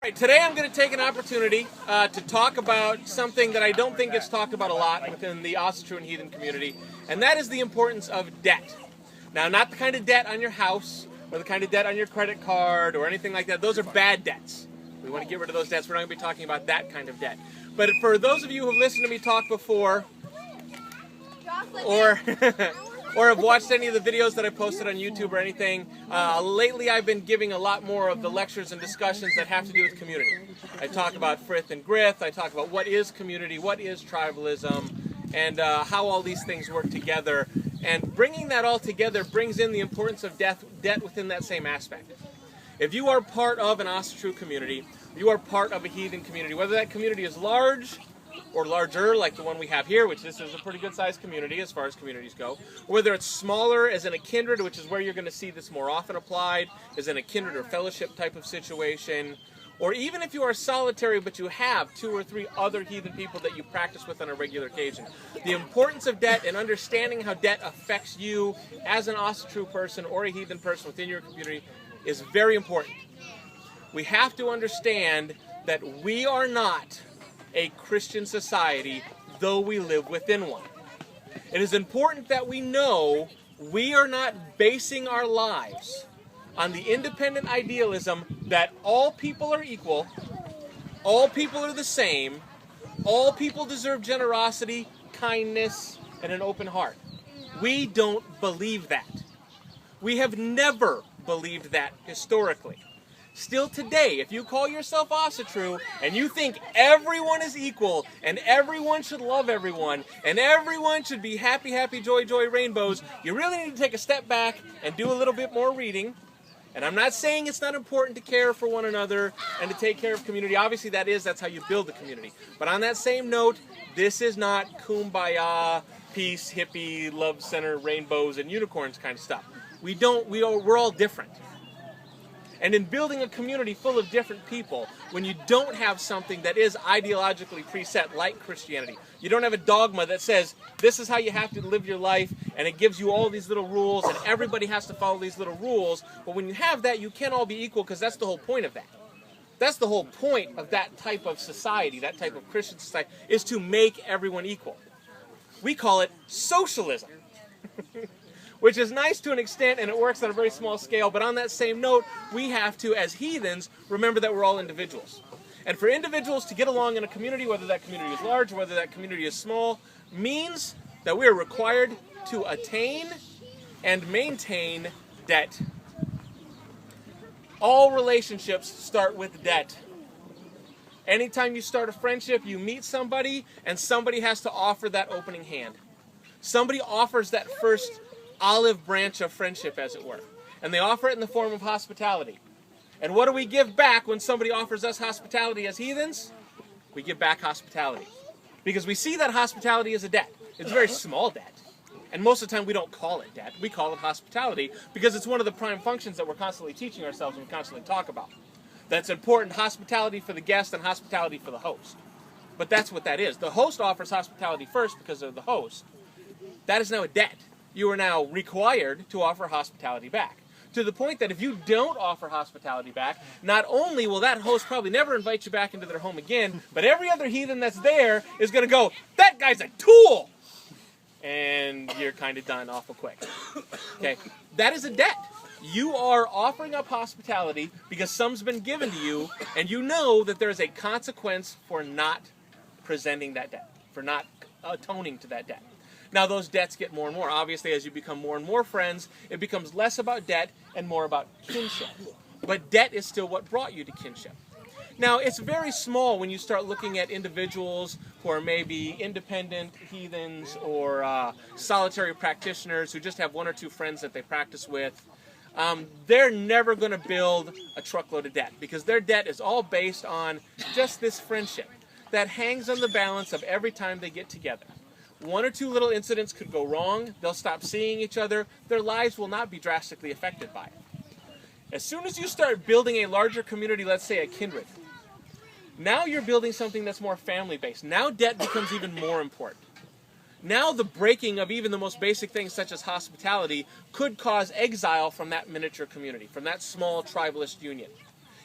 Right, today I'm going to take an opportunity to talk about something that I don't think gets talked about a lot within the Asatru and Heathen community, and that is the importance of debt. Now, not the kind of debt on your house, or the kind of debt on your credit card, or anything like that. Those are bad debts. We want to get rid of those debts. We're not going to be talking about that kind of debt. But for those of you who have listened to me talk before, or or have watched any of the videos that I posted on YouTube or anything, lately I've been giving a lot more of the lectures and discussions that have to do with community. I talk about frith and grith, I talk about what is community, what is tribalism, and how all these things work together. And bringing that all together brings in the importance of debt within that same aspect. If you are part of an Asatru community, you are part of a heathen community, whether that community is large or larger, like the one we have here, which this is a pretty good sized community as far as communities go, or whether it's smaller, as in a kindred, which is where you're going to see this more often applied, as in a kindred or fellowship type of situation, or even if you are solitary but you have 2 or 3 other heathen people that you practice with on a regular occasion. The importance of debt and understanding how debt affects you as an Asatru person or a heathen person within your community is very important. We have to understand that we are not a Christian society, though we live within one. It is important that we know we are not basing our lives on the independent idealism that all people are equal, all people are the same, all people deserve generosity, kindness, and an open heart. We don't believe that. We have never believed that historically. Still today, if you call yourself Asatru and you think everyone is equal and everyone should love everyone and everyone should be happy, happy, joy, joy, rainbows, you really need to take a step back and do a little bit more reading. And I'm not saying it's not important to care for one another and to take care of community. Obviously that's how you build the community. But on that same note, this is not kumbaya, peace, hippie, love center, rainbows, and unicorns kind of stuff. We're all different. And in building a community full of different people, when you don't have something that is ideologically preset like Christianity, you don't have a dogma that says this is how you have to live your life and it gives you all these little rules and everybody has to follow these little rules, but when you have that, you can't all be equal because that's the whole point of that. That's the whole point of that type of society, that type of Christian society, is to make everyone equal. We call it socialism. Which is nice to an extent, and it works on a very small scale, but on that same note, we have to, as heathens, remember that we're all individuals. And for individuals to get along in a community, whether that community is large or whether that community is small, means that we are required to attain and maintain debt. All relationships start with debt. Anytime you start a friendship, you meet somebody, and somebody has to offer that opening hand. Somebody offers that first olive branch of friendship, as it were. And they offer it in the form of hospitality. And what do we give back when somebody offers us hospitality as heathens? We give back hospitality. Because we see that hospitality as a debt. It's a very small debt. And most of the time we don't call it debt. We call it hospitality because it's one of the prime functions that we're constantly teaching ourselves and we constantly talk about. That's important, hospitality for the guest and hospitality for the host. But that's what that is. The host offers hospitality first because they're the host. That is now a debt. You are now required to offer hospitality back. To the point that if you don't offer hospitality back, not only will that host probably never invite you back into their home again, but every other heathen that's there is going to go, that guy's a tool! And you're kind of done awful quick. Okay, that is a debt. You are offering up hospitality because some's been given to you, and you know that there's a consequence for not presenting that debt, for not atoning to that debt. Now those debts get more and more. Obviously, as you become more and more friends, it becomes less about debt and more about kinship. But debt is still what brought you to kinship. Now, it's very small when you start looking at individuals who are maybe independent heathens or solitary practitioners who just have 1 or 2 friends that they practice with. They're never going to build a truckload of debt because their debt is all based on just this friendship that hangs on the balance of every time they get together. 1 or 2 little incidents could go wrong. They'll stop seeing each other. Their lives will not be drastically affected by it. As soon as you start building a larger community, let's say a kindred, now you're building something that's more family-based. Now debt becomes even more important. Now the breaking of even the most basic things such as hospitality could cause exile from that miniature community, from that small tribalist union.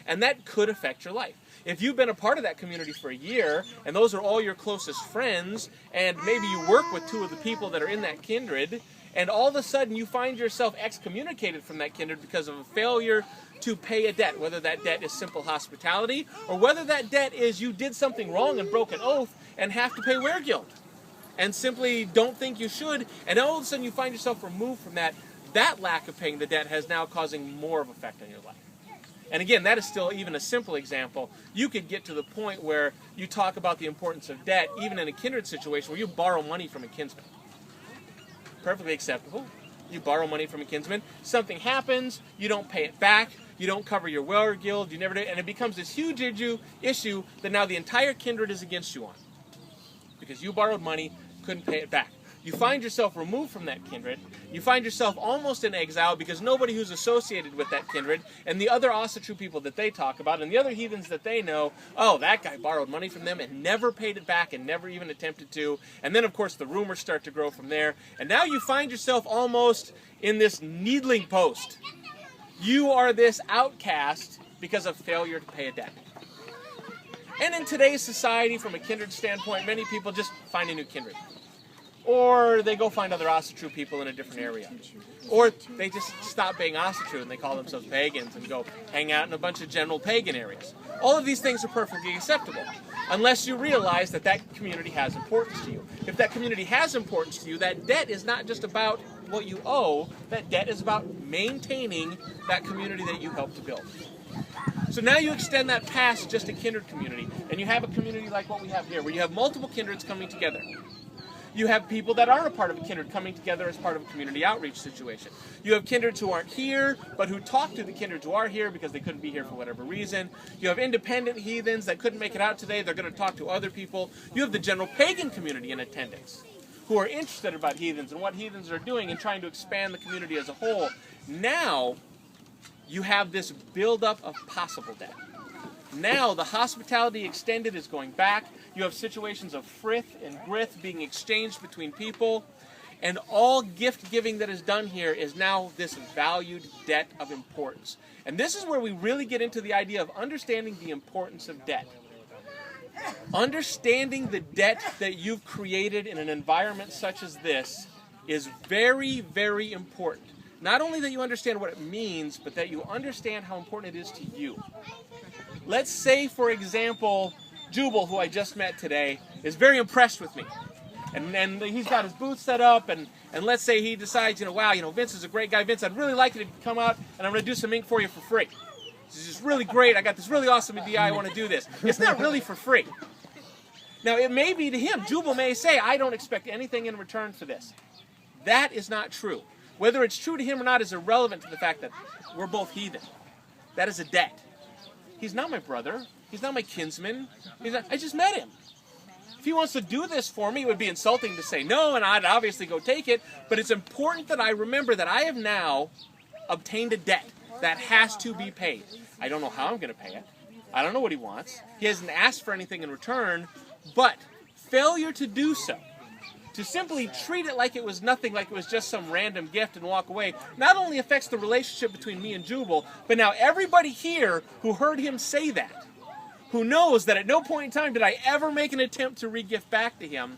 And that could affect your life. If you've been a part of that community for a year, and those are all your closest friends, and maybe you work with 2 of the people that are in that kindred, and all of a sudden you find yourself excommunicated from that kindred because of a failure to pay a debt, whether that debt is simple hospitality, or whether that debt is you did something wrong and broke an oath and have to pay weregild, and simply don't think you should, and all of a sudden you find yourself removed from that, that lack of paying the debt has now causing more of an effect on your life. And again, that is still even a simple example. You could get to the point where you talk about the importance of debt, even in a kindred situation where you borrow money from a kinsman. Perfectly acceptable. You borrow money from a kinsman, something happens, you don't pay it back, you don't cover your weregild, you never do, and it becomes this huge issue that now the entire kindred is against you on. Because you borrowed money, couldn't pay it back. You find yourself removed from that kindred. You find yourself almost in exile because nobody who's associated with that kindred and the other Asatru people that they talk about and the other heathens that they know, oh, that guy borrowed money from them and never paid it back and never even attempted to. And then, of course, the rumors start to grow from there. And now you find yourself almost in this needling post. You are this outcast because of failure to pay a debt. And in today's society, from a kindred standpoint, many people just find a new kindred. Or they go find other Asatru people in a different area. Or they just stop being Asatru and they call themselves pagans and go hang out in a bunch of general pagan areas. All of these things are perfectly acceptable, unless you realize that that community has importance to you. If that community has importance to you, that debt is not just about what you owe, that debt is about maintaining that community that you helped to build. So now you extend that past just a kindred community, and you have a community like what we have here, where you have multiple kindreds coming together. You have people that aren't a part of a kindred coming together as part of a community outreach situation. You have kindreds who aren't here, but who talk to the kindreds who are here because they couldn't be here for whatever reason. You have independent heathens that couldn't make it out today. They're going to talk to other people. You have the general pagan community in attendance who are interested about heathens and what heathens are doing and trying to expand the community as a whole. Now, you have this buildup of possible debt. Now, the hospitality extended is going back. You have situations of frith and grith being exchanged between people. And all gift giving that is done here is now this valued debt of importance. And this is where we really get into the idea of understanding the importance of debt. Understanding the debt that you've created in an environment such as this is very, very important. Not only that you understand what it means, but that you understand how important it is to you. Let's say, for example, Jubal, who I just met today, is very impressed with me. And he's got his booth set up, and let's say he decides, wow, Vince is a great guy. Vince, I'd really like you to come out, and I'm going to do some ink for you for free. This is just really great. I got this really awesome idea. I want to do this. It's not really for free. Now, it may be to him. Jubal may say, I don't expect anything in return for this. That is not true. Whether it's true to him or not is irrelevant to the fact that we're both heathen. That is a debt. He's not my brother. He's not my kinsman. I just met him. If he wants to do this for me, it would be insulting to say no, and I'd obviously go take it. But it's important that I remember that I have now obtained a debt that has to be paid. I don't know how I'm going to pay it. I don't know what he wants. He hasn't asked for anything in return. But failure to do so, to simply treat it like it was nothing, like it was just some random gift and walk away, not only affects the relationship between me and Jubal, but now everybody here who heard him say that, who knows that at no point in time did I ever make an attempt to re-gift back to him,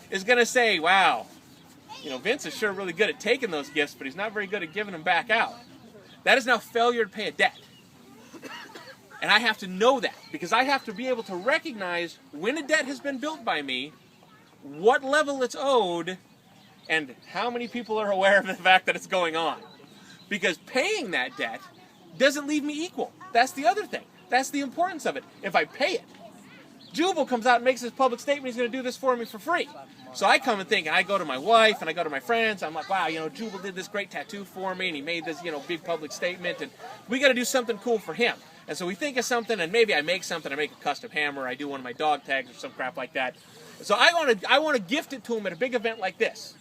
is going to say, wow, Vince is sure really good at taking those gifts, but he's not very good at giving them back out. That is now failure to pay a debt. And I have to know that, because I have to be able to recognize when a debt has been built by me, what level it's owed, and how many people are aware of the fact that it's going on. Because paying that debt doesn't leave me equal. That's the other thing. That's the importance of it. If I pay it, Jubal comes out and makes his public statement he's going to do this for me for free. So I come and think, and I go to my wife, and I go to my friends, I'm like, wow, Jubal did this great tattoo for me, and he made this, big public statement, and we got to do something cool for him. And so we think of something, and maybe I make something, I make a custom hammer, I do one of my dog tags or some crap like that. So I want to gift it to him at a big event like this.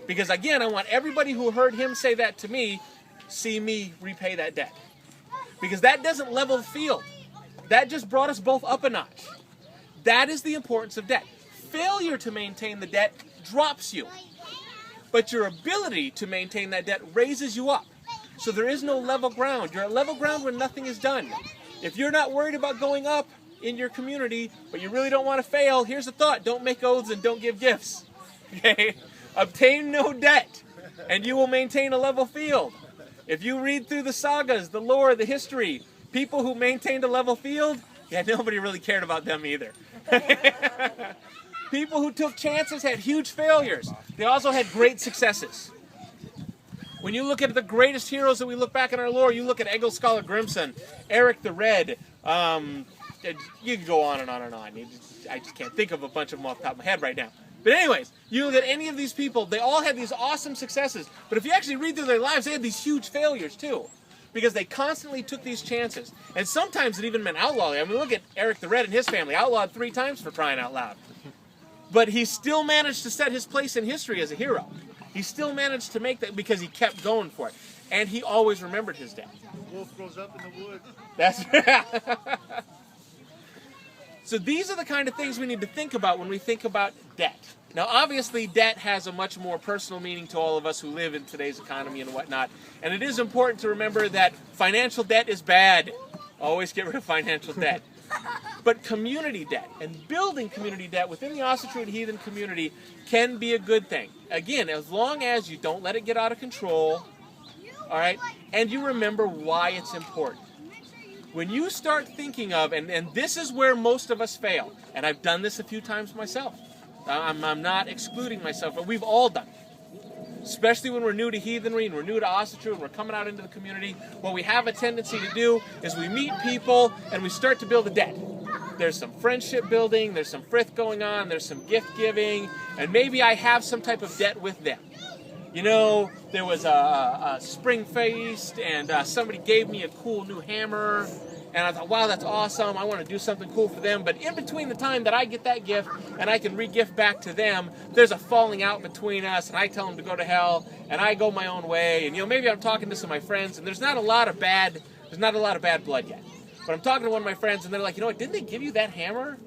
Because again, I want everybody who heard him say that to me, see me repay that debt. Because that doesn't level the field. That just brought us both up a notch. That is the importance of debt. Failure to maintain the debt drops you. But your ability to maintain that debt raises you up. So there is no level ground. You're at level ground when nothing is done. If you're not worried about going up in your community, but you really don't want to fail, here's a thought. Don't make oaths and don't give gifts. Okay? Obtain no debt, and you will maintain a level field. If you read through the sagas, the lore, the history, people who maintained a level field, yeah, nobody really cared about them either. People who took chances had huge failures. They also had great successes. When you look at the greatest heroes that we look back in our lore, you look at Egil Skallagrimson, Eric the Red, you can go on and on and on. I just can't think of a bunch of them off the top of my head right now. But anyways, you look at any of these people, they all had these awesome successes. But if you actually read through their lives, they had these huge failures too. Because they constantly took these chances. And sometimes it even meant outlawing. I mean, look at Eric the Red and his family, outlawed 3 times for crying out loud. But he still managed to set his place in history as a hero. He still managed to make that because he kept going for it. And he always remembered his dad. Wolf grows up in the woods. That's So these are the kind of things we need to think about when we think about debt. Now, obviously, debt has a much more personal meaning to all of us who live in today's economy and whatnot. And it is important to remember that financial debt is bad. Always get rid of financial debt. But community debt and building community debt within the Asatru and Heathen community can be a good thing. Again, as long as you don't let it get out of control, all right, and you remember why it's important. When you start thinking of, and this is where most of us fail, and I've done this a few times myself. I'm not excluding myself, but we've all done it. Especially when we're new to heathenry and we're new to Asatru and we're coming out into the community, what we have a tendency to do is we meet people and we start to build a debt. There's some friendship building, there's some frith going on, there's some gift giving, and maybe I have some type of debt with them. You know, there was a spring feast and somebody gave me a cool new hammer. And I thought, wow, that's awesome. I want to do something cool for them. But in between the time that I get that gift and I can re-gift back to them, there's a falling out between us. And I tell them to go to hell. And I go my own way. And, you know, maybe I'm talking to some of my friends. And there's not a lot of bad blood yet. But I'm talking to one of my friends. And they're like, you know what, didn't they give you that hammer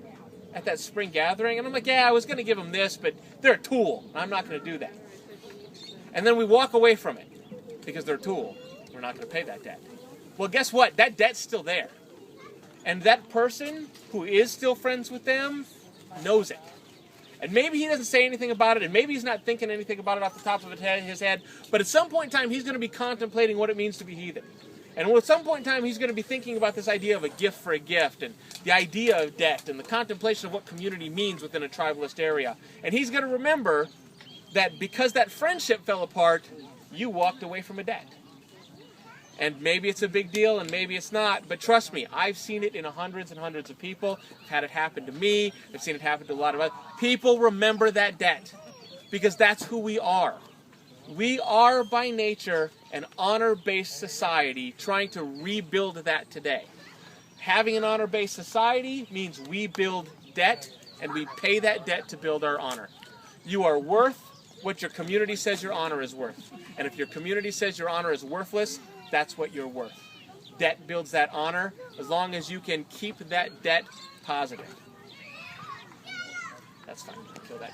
at that spring gathering? And I'm like, yeah, I was going to give them this. But they're a tool. And I'm not going to do that. And then we walk away from it. Because they're a tool. We're not going to pay that debt. Well, guess what? That debt's still there. And that person who is still friends with them knows it. And maybe he doesn't say anything about it, and maybe he's not thinking anything about it off the top of his head, but at some point in time, he's going to be contemplating what it means to be heathen. And at some point in time, he's going to be thinking about this idea of a gift for a gift, and the idea of debt, and the contemplation of what community means within a tribalist area. And he's going to remember that because that friendship fell apart, you walked away from a debt. And maybe it's a big deal, and maybe it's not. But trust me, I've seen it in hundreds and hundreds of people. I've had it happen to me. I've seen it happen to a lot of other people. Remember that debt, because that's who we are. We are, by nature, an honor-based society trying to rebuild that today. Having an honor-based society means we build debt, and we pay that debt to build our honor. You are worth what your community says your honor is worth. And if your community says your honor is worthless, that's what you're worth. Debt builds that honor as long as you can keep that debt positive. That's fine. Kill that.